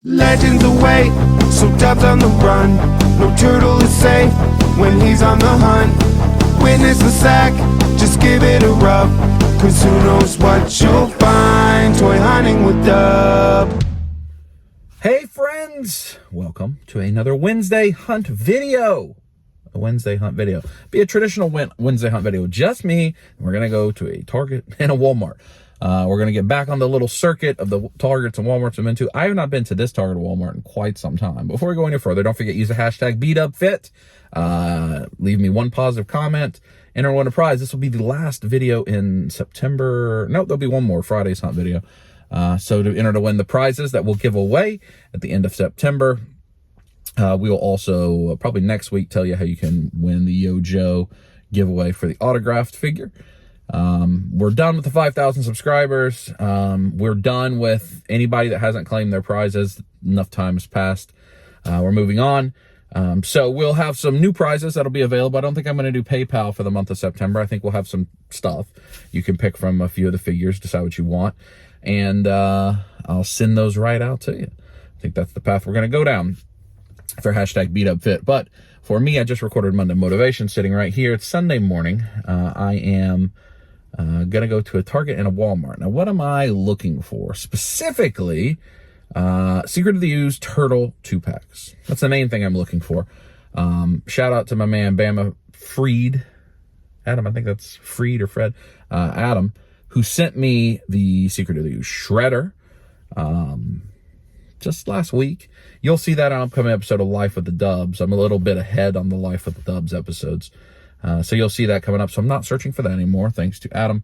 Legends await, so dubs on the run. No turtle is safe when he's on the hunt. Witness the sack, just give it a rub. Cause who knows what you'll find. Toy hunting with Dub. Hey friends, welcome to another Wednesday hunt video. A Wednesday hunt video. Be a traditional Wednesday hunt video. Just me. We're going to go to a Target and a Walmart. We're going to get back on the little circuit of the Targets and Walmarts I've been to. I have not been to this Target or Walmart in quite some time. Before we go any further, don't forget, use the hashtag #BeatUpFit. Leave me one positive comment. Enter and win a prize. This will be the last video in September. No, there'll be one more Friday's hunt video. So to enter to win the prizes that we'll give away at the end of September. We will also probably next week tell you how you can win the Yo Joe giveaway for the autographed figure. We're done with the 5,000 subscribers. We're done with anybody that hasn't claimed their prizes. Enough time has passed. We're moving on. So we'll have some new prizes that'll be available. I don't think I'm going to do PayPal for the month of September. I think we'll have some stuff. You can pick from a few of the figures, decide what you want. And I'll send those right out to you. I think that's the path we're going to go down for hashtag #BeatUpFit. But for me, I just recorded Monday Motivation sitting right here. It's Sunday morning. I am going to go to a Target and a Walmart. Now, what am I looking for? Specifically, Secret of the Ooze Turtle 2-packs. That's the main thing I'm looking for. Shout out to my man, Bama Freed. Adam, I think that's Freed or Fred. Adam, who sent me the Secret of the Ooze Shredder just last week. You'll see that on an upcoming episode of Life with the Dubs. I'm a little bit ahead on the Life with the Dubs episodes. So you'll see that coming up. So I'm not searching for that anymore, thanks to Adam.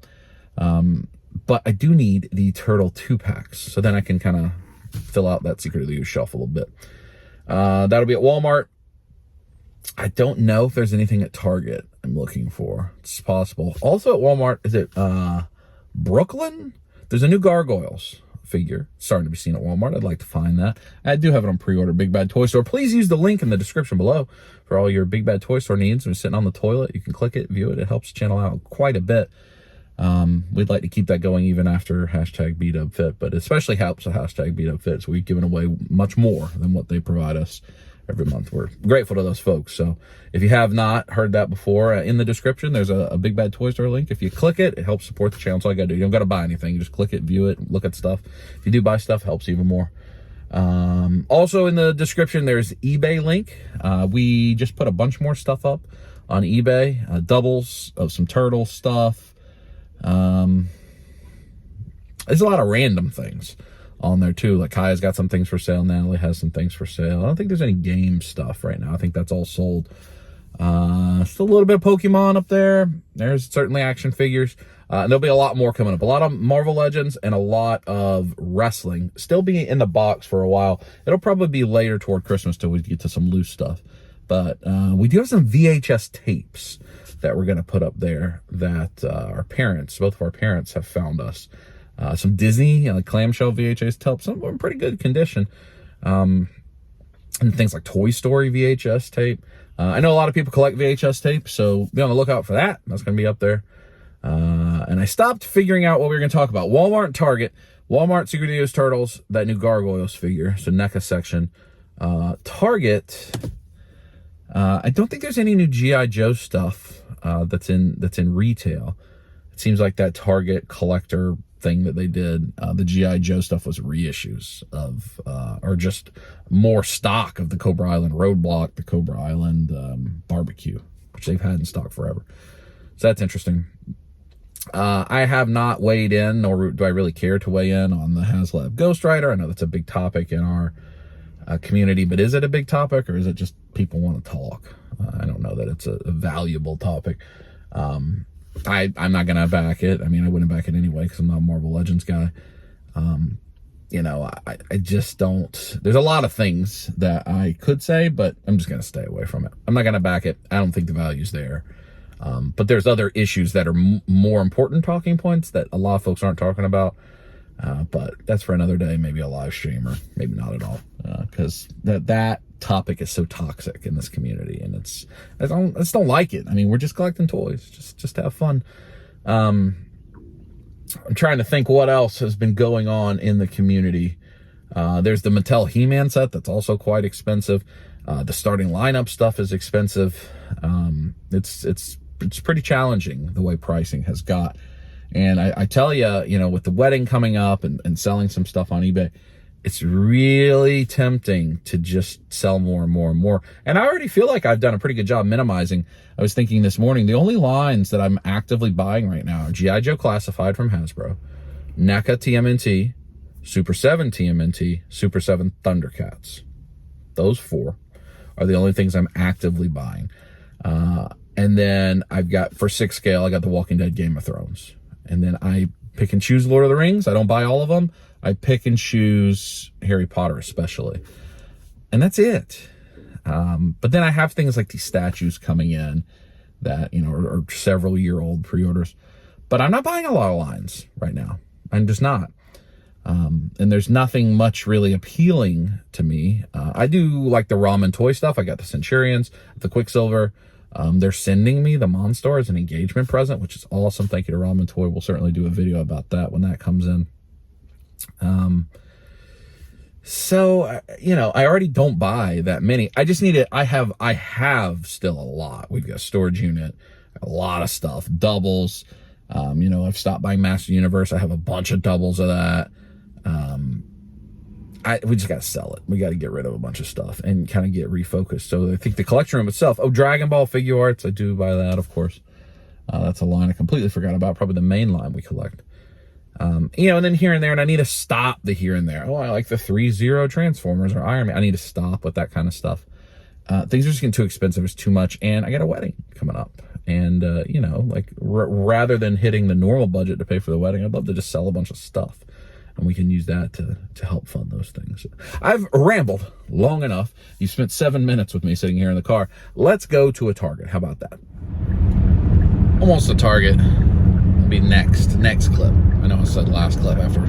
But I do need the Turtle 2-packs. So then I can kind of fill out that Secret of the Ooze shelf a little bit. That'll be at Walmart. I don't know if there's anything at Target I'm looking for. It's possible. Also at Walmart, is it Brooklyn? There's a new Gargoyles figure starting to be seen at Walmart. I'd like to find that. I do have it on pre-order, Big Bad Toy Store. Please use the link in the description below for all your Big Bad Toy Store needs. When you're sitting on the toilet, you can click it, view it. It helps channel out quite a bit. We'd like to keep that going even after hashtag #BeatUpFit, but it especially helps with hashtag #BeatUpFit. So we've given away much more than what they provide us every month. We're grateful to those folks. So if you have not heard that before, in the description, there's a Big Bad Toy Store link. If you click it, it helps support the channel. That's all you got to do. You don't got to buy anything. You just click it, view it, look at stuff. If you do buy stuff, it helps even more. Also in the description, there's eBay link. We just put a bunch more stuff up on eBay, doubles of some turtle stuff. There's a lot of random things on there too. Like Kaya's got some things for sale. Natalie has some things for sale. I don't think there's any game stuff right now. I think that's all sold. Still a little bit of Pokemon up there. There's certainly action figures. There'll be a lot more coming up. A lot of Marvel Legends and a lot of wrestling. Still be in the box for a while. It'll probably be later toward Christmas till we get to some loose stuff. But we do have some VHS tapes that we're going to put up there that our parents, both of our parents, have found us. Some Disney, like clamshell VHS tapes, some of them in pretty good condition. And things like Toy Story VHS tape. I know a lot of people collect VHS tapes, so be on the lookout for that. That's going to be up there. And I stopped figuring out what we were going to talk about. Walmart and Target. Walmart, Secret of the Ooze Turtles, that new Gargoyles figure, so NECA section. Target, I don't think there's any new G.I. Joe stuff that's in retail. It seems like that Target collector thing that they did, the G.I. Joe stuff was reissues of, or just more stock of the Cobra Island Roadblock, the Cobra Island Barbecue, which they've had in stock forever. So that's interesting. I have not weighed in, nor do I really care to weigh in on the HasLab Ghost Rider. I know that's a big topic in our community, but is it a big topic or is it just people want to talk? I don't know that it's a valuable topic. I'm not going to back it. I mean, I wouldn't back it anyway because I'm not a Marvel Legends guy. You know, I just don't. There's a lot of things that I could say, but I'm just going to stay away from it. I'm not going to back it. I don't think the value's there. But there's other issues that are more important talking points that a lot of folks aren't talking about. But that's for another day, maybe a live stream or maybe not at all. Because that topic is so toxic in this community, and I just don't like it. I mean, we're just collecting toys, just to have fun. I'm trying to think what else has been going on in the community There's the Mattel He-Man set that's also quite expensive. The starting lineup stuff is expensive. It's pretty challenging the way pricing has got. And I tell you, you know, with the wedding coming up and selling some stuff on eBay, it's really tempting to just sell more and more and more. And I already feel like I've done a pretty good job minimizing. I was thinking this morning, the only lines that I'm actively buying right now are G.I. Joe Classified from Hasbro, NECA TMNT, Super 7 TMNT, Super 7 Thundercats. Those 4 are the only things I'm actively buying. And then I've got, for 6 scale, I got The Walking Dead, Game of Thrones. And then I pick and choose Lord of the Rings. I don't buy all of them. I pick and choose Harry Potter especially. And that's it. But then I have things like these statues coming in that, you know, are several year old pre-orders. But I'm not buying a lot of lines right now. I'm just not. And there's nothing much really appealing to me. I do like the ramen toy stuff. I got the Centurions, the Quicksilver. They're sending me the Monstar as an engagement present, which is awesome. Thank you to Ramen Toy. We'll certainly do a video about that when that comes in. So, you know, I already don't buy that many. I just need it. I have still a lot. We've got a storage unit, a lot of stuff, doubles. You know, I've stopped buying Master Universe. I have a bunch of doubles of that. We just got to sell it. We got to get rid of a bunch of stuff and kind of get refocused. So I think the collection room itself, Dragon Ball figure arts, I do buy that, of course. That's a line I completely forgot about, probably the main line we collect. You know, and then here and there, and I need to stop the here and there. Oh, I like the 3-0 Transformers or Iron Man. I need to stop with that kind of stuff. Things are just getting too expensive. It's too much. And I got a wedding coming up. And, you know, like rather than hitting the normal budget to pay for the wedding, I'd love to just sell a bunch of stuff. And we can use that to help fund those things. I've rambled long enough. You spent 7 minutes with me sitting here in the car. Let's go to a Target. How about that? Almost a Target. It'll be next clip. I know I said last clip after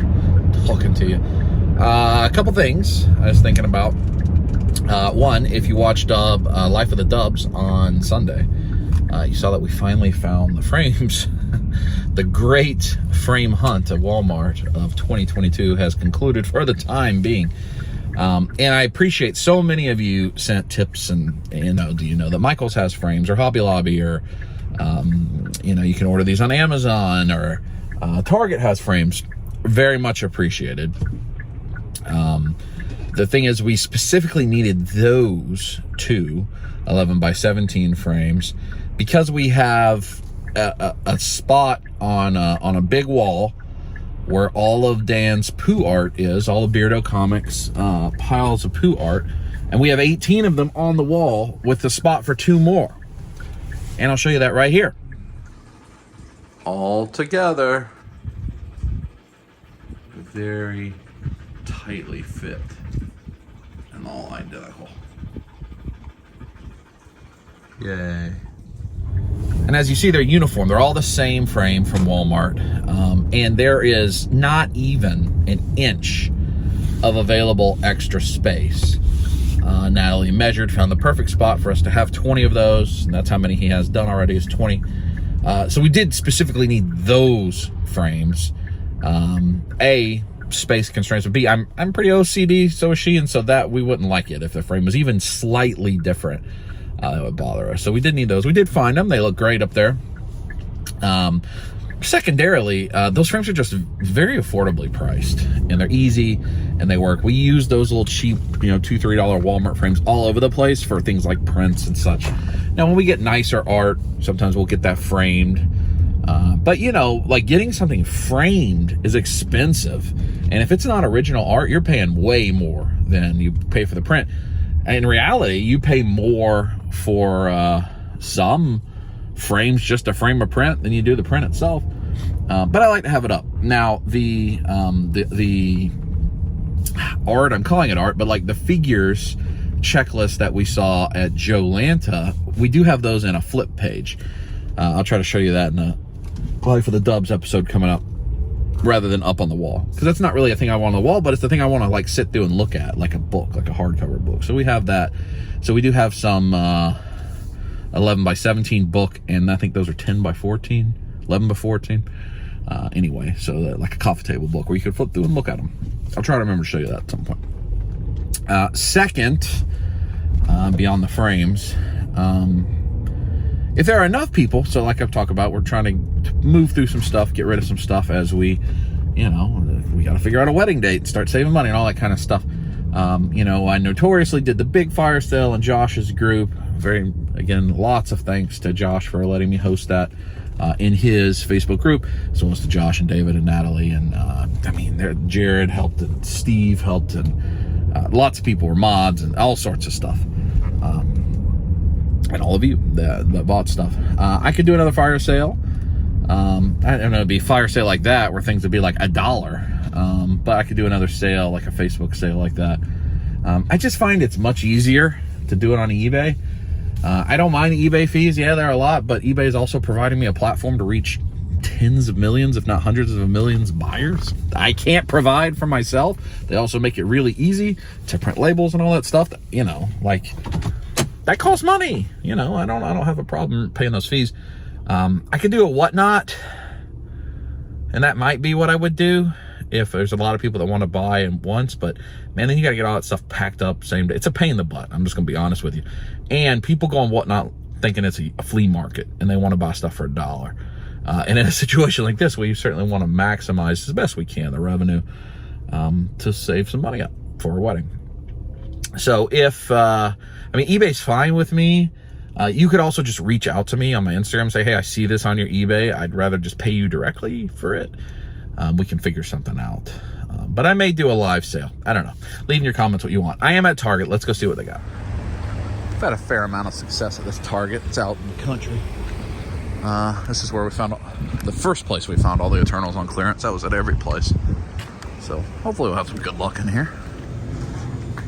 talking to you. A couple things I was thinking about. One, if you watched Life of the Dubs on Sunday, you saw that we finally found the frames. The great frame hunt at Walmart of 2022 has concluded for the time being. And I appreciate so many of you sent tips and, you know, do you know that Michael's has frames, or Hobby Lobby, or, you know, you can order these on Amazon, or Target has frames. Very much appreciated. The thing is, we specifically needed those 2 11x17 frames because we have a spot on a big wall where all of Dan's poo art is, all of Beardo Comics piles of poo art, and we have 18 of them on the wall with the spot for 2 more. And I'll show you that right here. All together, very tightly fit and all identical. Yay. And as you see, they're uniform. They're all the same frame from Walmart. And there is not even an inch of available extra space. Natalie measured, found the perfect spot for us to have 20 of those. And that's how many he has done already, is 20. So we did specifically need those frames. A, space constraints, but B, I'm pretty OCD, so is she, and so that we wouldn't like it if the frame was even slightly different. That would bother us. So we did need those. We did find them. They look great up there. Secondarily, those frames are just very affordably priced, and they're easy and they work. We use those little cheap, you know, $2-3 Walmart frames all over the place for things like prints and such. Now, when we get nicer art, sometimes we'll get that framed. But, you know, like getting something framed is expensive. And if it's not original art, you're paying way more than you pay for the print. In reality, you pay more for some frames just to frame a print than you do the print itself. But I like to have it up. Now, the art, I'm calling it art, but like the figures checklist that we saw at Joe Lanta, we do have those in a flip page. I'll try to show you that in a Life of the Dubs episode coming up, rather than up on the wall, because that's not really a thing I want on the wall, but it's the thing I want to like sit through and look at, like a book, like a hardcover book. So we have that. So we do have some 11x17 book, and I think those are 10x14, 11x14. anyway. So that, like a coffee table book where you could flip through and look at them. I'll try to remember to show you that at some point. Second, beyond the frames, if there are enough people, so like I've talked about, we're trying to move through some stuff, get rid of some stuff as we, you know, we got to figure out a wedding date, start saving money and all that kind of stuff. You know, I notoriously did the big fire sale in Josh's group. Again, lots of thanks to Josh for letting me host that in his Facebook group, as well as to Josh and David and Natalie. And I mean, Jared helped and Steve helped, and lots of people were mods and all sorts of stuff. And all of you that bought stuff. I could do another fire sale. I don't know, it'd be a fire sale like that where things would be like $1. But I could do another sale, like a Facebook sale like that. I just find it's much easier to do it on eBay. I don't mind the eBay fees. Yeah, they're a lot, but eBay is also providing me a platform to reach tens of millions, if not hundreds of millions buyers. I can't provide for myself. They also make it really easy to print labels and all that stuff that, you know, like, that costs money. You know, I don't have a problem paying those fees. I could do a whatnot, and that might be what I would do if there's a lot of people that want to buy at once. But man, then you got to get all that stuff packed up same day. It's a pain in the butt. I'm just gonna be honest with you. And people go on whatnot thinking it's a flea market and they want to buy stuff for $1. And in a situation like this, we certainly want to maximize as best we can the revenue to save some money up for a wedding. So if I mean, eBay's fine with me. You could also just reach out to me on my Instagram and say, hey, I see this on your eBay. I'd rather just pay you directly for it. We can figure something out. But I may do a live sale. I don't know. Leave in your comments what you want. I am at Target. Let's go see what they got. I've had a fair amount of success at this Target. It's out in the country. This is where we found the first place we found all the Eternals on clearance. That was at every place. So hopefully we'll have some good luck in here.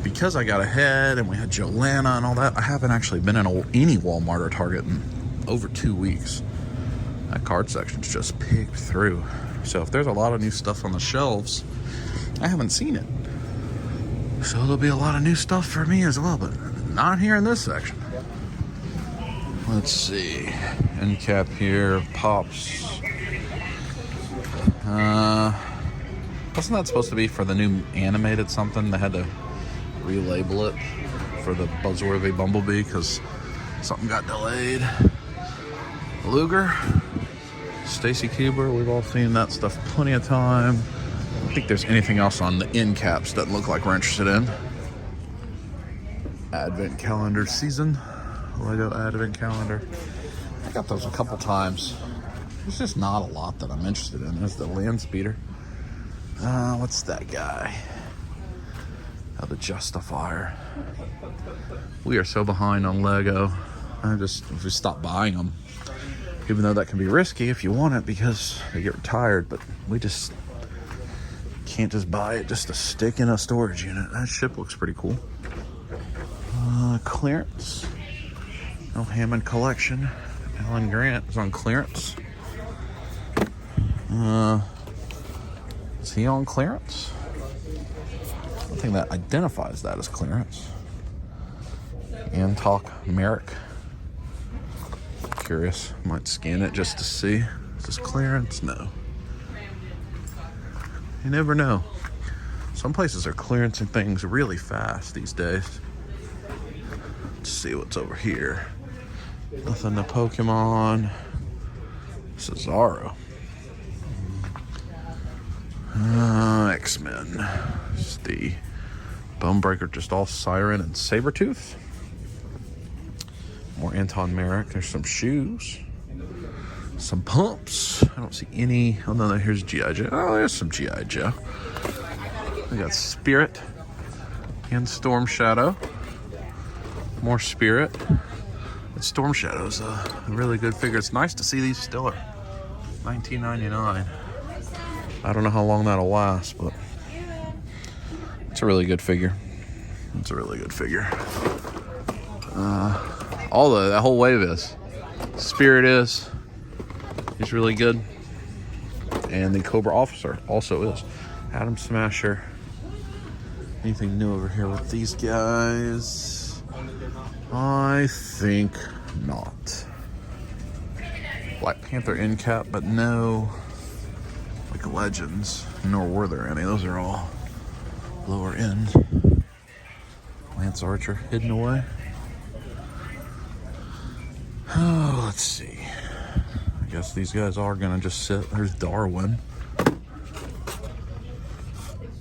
Because I got ahead and we had Jolana and all that, I haven't actually been in any Walmart or Target in over 2 weeks. That card section's just picked through. So if there's a lot of new stuff on the shelves, I haven't seen it. So there'll be a lot of new stuff for me as well, but not here in this section. Let's see. End cap here, Pops. Wasn't that supposed to be for the new animated something? They had to relabel it for the Buzzworthy Bumblebee because something got delayed. Luger, Stacy Keebler, we've all seen that stuff plenty of time. I don't think there's anything else on the end caps that look like we're interested in. Advent calendar season, Lego Advent calendar. I got those a couple times. There's just not a lot that I'm interested in. There's the land speeder. What's that guy? Oh, the Justifier. We are so behind on Lego. If we stop buying them, even though that can be risky if you want it because they get retired, but we just can't just buy it just to stick in a storage unit. That ship looks pretty cool. Clearance. No Hammond collection. Alan Grant is on clearance. Is he on clearance? Nothing that identifies that as clearance. Antok Merrick. Curious. Might scan it just to see. Is this clearance? No. You never know. Some places are clearancing things really fast these days. Let's see what's over here. Nothing to Pokemon. Cesaro. X-Men. It's the Bonebreaker, just all Siren and Sabretooth. More Anton Merrick. There's some shoes. Some pumps. I don't see any. Oh no, here's G.I. Joe. Oh, there's some G.I. Joe. We got Spirit and Storm Shadow. More Spirit. But Storm Shadow's a really good figure. It's nice to see these still are $19.99. I don't know how long that'll last, but it's a really good figure. It's a really good figure. That whole wave is. Spirit is. He's really good. And the Cobra Officer also is. Atom Smasher. Anything new over here with these guys? I think not. Black Panther end cap, but no. like Legends, nor were there any. Those are all lower end. Lance Archer hidden away. Oh, let's see. I guess these guys are gonna just sit. There's Darwin.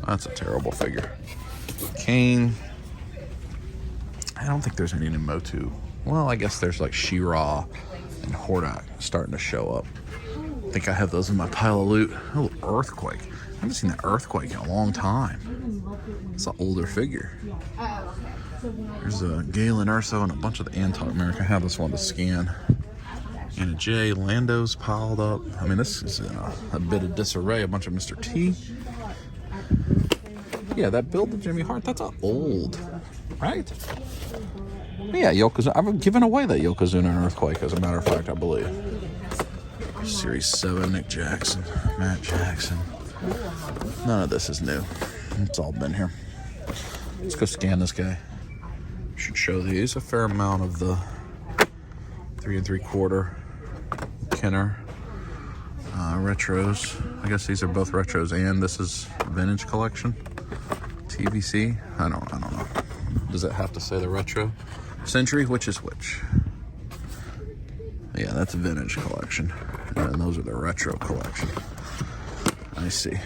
That's a terrible figure. Kane. I don't think there's any Motu. Well, I guess there's like She-Ra and Hordak starting to show up. I think I have those in my pile of loot. Oh, Earthquake. I haven't seen that Earthquake in a long time. It's an older figure. There's a Galen Urso and a bunch of the Antarctic. I have this one to scan. And a J. Lando's piled up. I mean, this is a bit of disarray. A bunch of Mr. T. Yeah, that build of Jimmy Hart, that's old, right? Yeah, Yokozuna. I've given away that Yokozuna and Earthquake, as a matter of fact, I believe. Series 7, Nick Jackson, Matt Jackson. None of this is new. It's all been here. Let's go scan this guy. Should show these. A fair amount of the 3 3/4 Kenner retros. I guess these are both retros, and this is vintage collection. TVC. I don't know. Does it have to say the retro? Century, which is which? Yeah, that's a vintage collection, and then those are the retro collection. I see.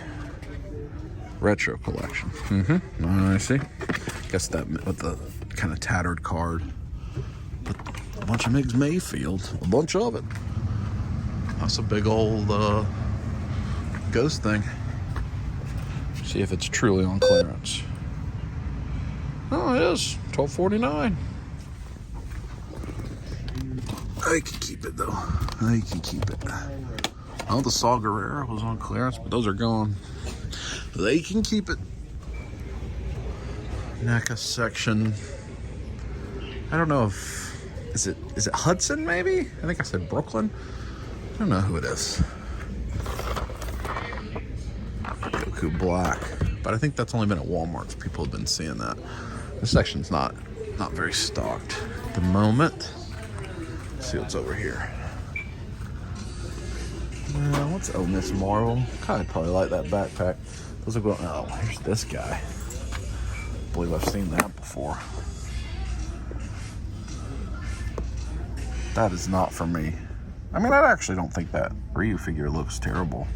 Retro collection. I see. Guess that with the kind of tattered card. But a bunch of Miggs Mayfield. A bunch of it. That's a big old ghost thing. See if it's truly on clearance. Oh, it is. $12.49. I can keep it though. I can keep it. Oh, the Saw Gerrera was on clearance, but those are gone. They can keep it. NECA section. I don't know if is it Hudson maybe? I think I said Brooklyn. I don't know who it is. Goku Black, but I think that's only been at Walmart. So people have been seeing that. This section's not very stocked at the moment. Let's see what's over here. What's Miss Marvel? I'd probably like that backpack. Those are going. Oh, here's this guy. I believe I've seen that before. That is not for me. I mean, I actually don't think that Ryu figure looks terrible.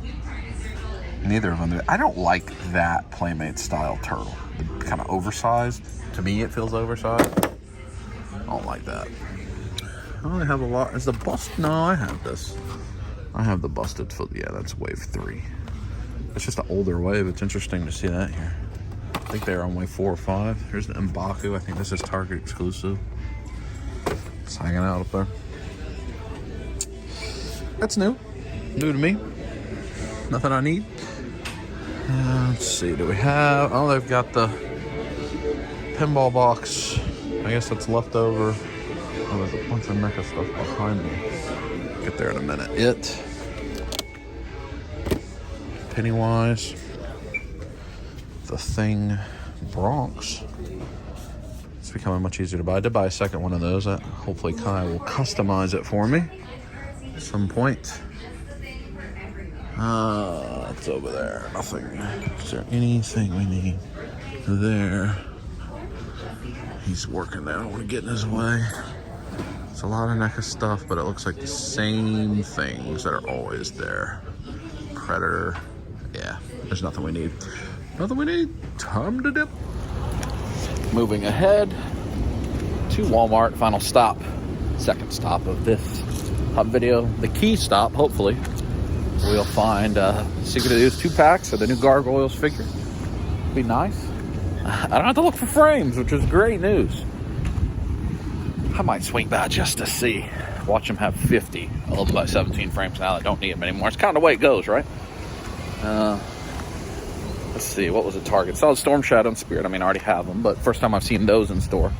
Neither of them do. I don't like that Playmate style turtle. The kind of oversized. To me, it feels oversized. I don't like that. I only have a lot. Is the bust? No, I have this. I have the busted foot. Yeah, that's wave 3. It's just an older wave. It's interesting to see that here. I think they're on wave 4 or 5. Here's the M'Baku. I think this is Target exclusive. It's hanging out up there. That's new. New to me. Nothing I need. Let's see. Do we have... Oh, they've got the pinball box. I guess that's left over. Oh, there's a bunch of NECA stuff behind me. Get there in a minute. It. Pennywise. The Thing. Bronx. It's becoming much easier to buy. I did buy a second one of those. Hopefully Kai will customize it for me at some point. It's over there. Nothing. Is there anything we need there? He's working there. I don't want to get in his way. It's a lot of NECA stuff, but it looks like the same things that are always there. Predator. Yeah, there's nothing we need. Nothing we need. Time to dip. Moving ahead to Walmart. Final stop. Second stop of this hub video. The key stop, hopefully. We'll find Secret of These 2-packs of the new Gargoyles figure. Be nice. I don't have to look for frames, which is great news. I might swing by just to see. Watch them have 50 11 by 17 frames now that don't need them anymore. It's kind of the way it goes, right? Let's see. What was the Target? Saw the Storm Shadow and Spirit. I mean, I already have them, but first time I've seen those in store,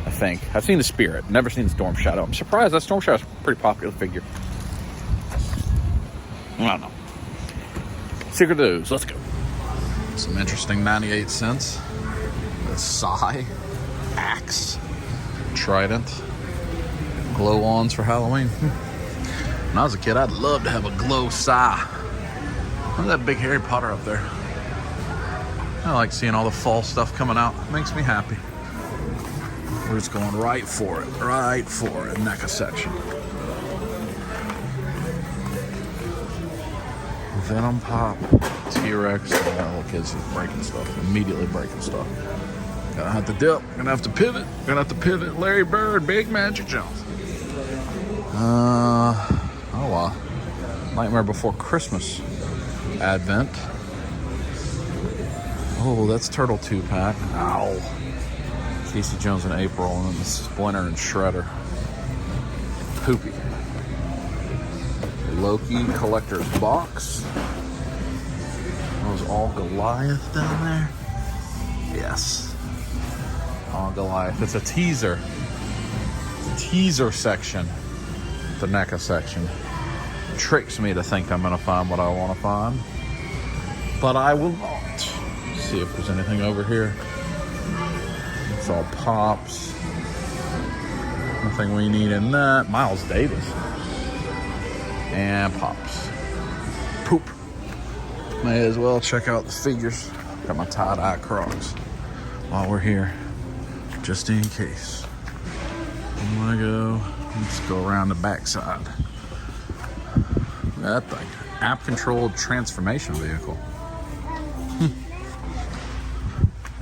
I think. I've seen the Spirit. Never seen the Storm Shadow. I'm surprised. That Storm Shadow's a pretty popular figure. I don't know. Secret of Those. Let's go. Some interesting 98 cents. The Sai. Axe. Trident. Glow-ons for Halloween. When I was a kid, I'd love to have a glow Sai. Look at that big Harry Potter up there. I like seeing all the fall stuff coming out. It makes me happy. We're just going right for it. NECA section. Venom Pop, T-Rex. Little kids just breaking stuff. Immediately breaking stuff. Gonna have to dip. Gonna have to pivot. Larry Bird, Big Magic Johnson. Nightmare Before Christmas Advent. Oh, that's Turtle 2-pack. Ow. Casey Jones in April, and then the Splinter and Shredder. Poopy. Loki Collector's Box. That was all Goliath down there? Yes. All Goliath. It's a teaser. Teaser section. The NECA section. Tricks me to think I'm going to find what I want to find. But I will not. Let's see if there's anything over here. It's all pops. Nothing we need in that. Miles Davis. And pops. Poop. May as well check out the figures. Got my tie-dye Crocs while we're here, just in case. I'm gonna go. Let's go around the backside. That thing, app-controlled transformation vehicle.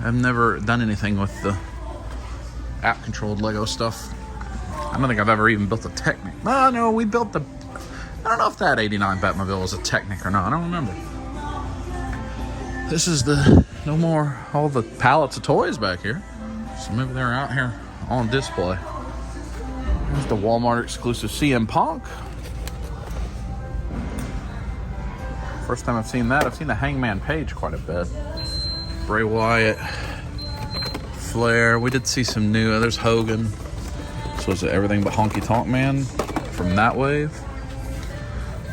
I've never done anything with the app-controlled Lego stuff. I don't think I've ever even built a Technic. No, we built the. I don't know if that '89 Batmobile was a Technic or not. I don't remember. This is the no more all the pallets of toys back here. So maybe they're out here on display. Here's the Walmart exclusive CM Punk. First time I've seen that. I've seen the Hangman Page quite a bit. Bray Wyatt, Flair. We did see some new. There's Hogan. So is it everything but Honky Tonk Man from that wave?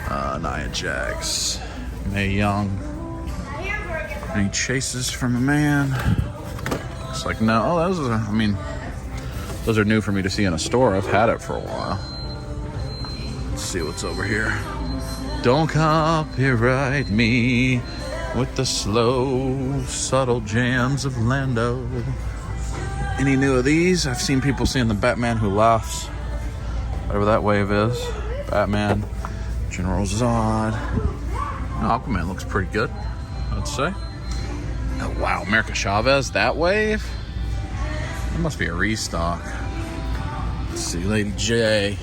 Nia Jax, Mae Young. Any chases from a man? Looks like no. Oh, those are. I mean, those are new for me to see in a store. I've had it for a while. Let's see what's over here. Don't copyright me with the slow, subtle jams of Lando. Any new of these? I've seen people seeing the Batman Who Laughs, whatever that wave is. Batman, General Zod. Aquaman looks pretty good, I'd say. Oh, wow, America Chavez, that wave? That must be a restock. Let's see, Lady J.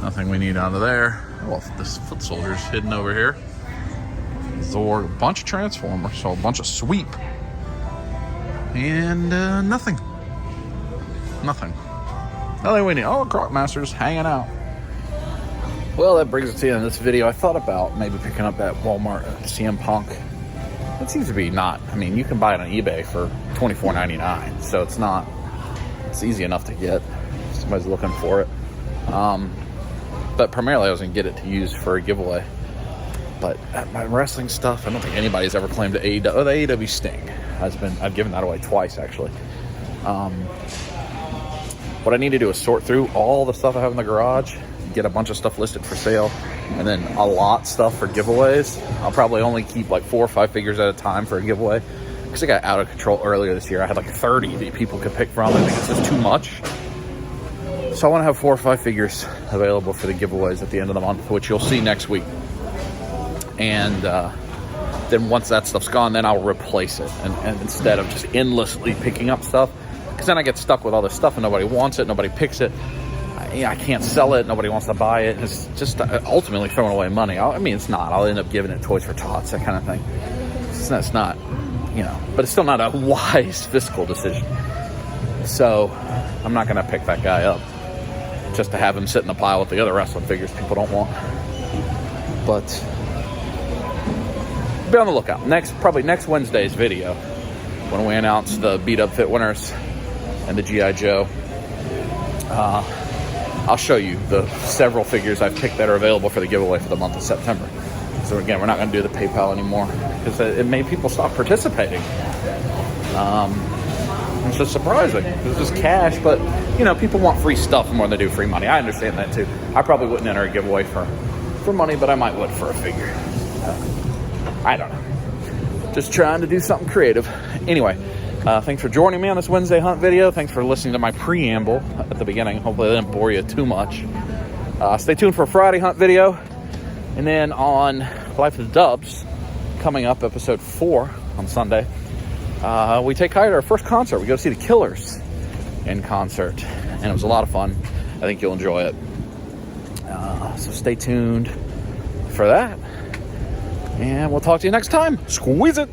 Nothing we need out of there. Oh, this Foot Soldier's hidden over here. Thor, a bunch of Transformers, so a bunch of Sweep. And nothing. Nothing we need. Oh, Croc Masters hanging out. Well, that brings us to the end of this video. I thought about maybe picking up that Walmart CM Punk. It seems to be not. I mean, you can buy it on eBay for $24.99, so it's not. It's easy enough to get. If somebody's looking for it. But primarily, I was gonna get it to use for a giveaway. But my wrestling stuff, I don't think anybody's ever claimed the AEW. Oh, the AEW Sting I've given that away twice actually. What I need to do is sort through all the stuff I have in the garage, get a bunch of stuff listed for sale, and then a lot stuff for giveaways. I'll probably only keep like 4 or 5 figures at a time for a giveaway because it got out of control earlier this year. I had like 30 that people could pick from. I think it's just too much. So I want to have 4 or 5 figures available for the giveaways at the end of the month, which you'll see next week. And then once that stuff's gone, then I'll replace it. And instead of just endlessly picking up stuff, because then I get stuck with all this stuff and nobody wants it, nobody picks it. I can't sell it, nobody wants to buy it. It's just ultimately throwing away money. I mean, it's not. I'll end up giving it Toys for Tots, that kind of thing. It's not, but it's still not a wise fiscal decision. So I'm not going to pick that guy up just to have him sit in the pile with the other wrestling figures people don't want. But be on the lookout. Probably next Wednesday's video, when we announce the Beat Up Fit winners and the G.I. Joe, I'll show you the several figures I've picked that are available for the giveaway for the month of September. So again, we're not going to do the PayPal anymore because it made people stop participating. It's just surprising. It's just cash, but people want free stuff more than they do free money. I understand that too. I probably wouldn't enter a giveaway for for money, but I might would for a figure. I don't know. Just trying to do something creative. Anyway, thanks for joining me on this Wednesday hunt video. Thanks for listening to my preamble at the beginning. Hopefully I didn't bore you too much. Stay tuned for a Friday hunt video. And then on Life of the Dubs, coming up, episode 4 on Sunday, we take Kai to our first concert. We go see the Killers in concert. And it was a lot of fun. I think you'll enjoy it. So stay tuned for that. And we'll talk to you next time. Squeeze it!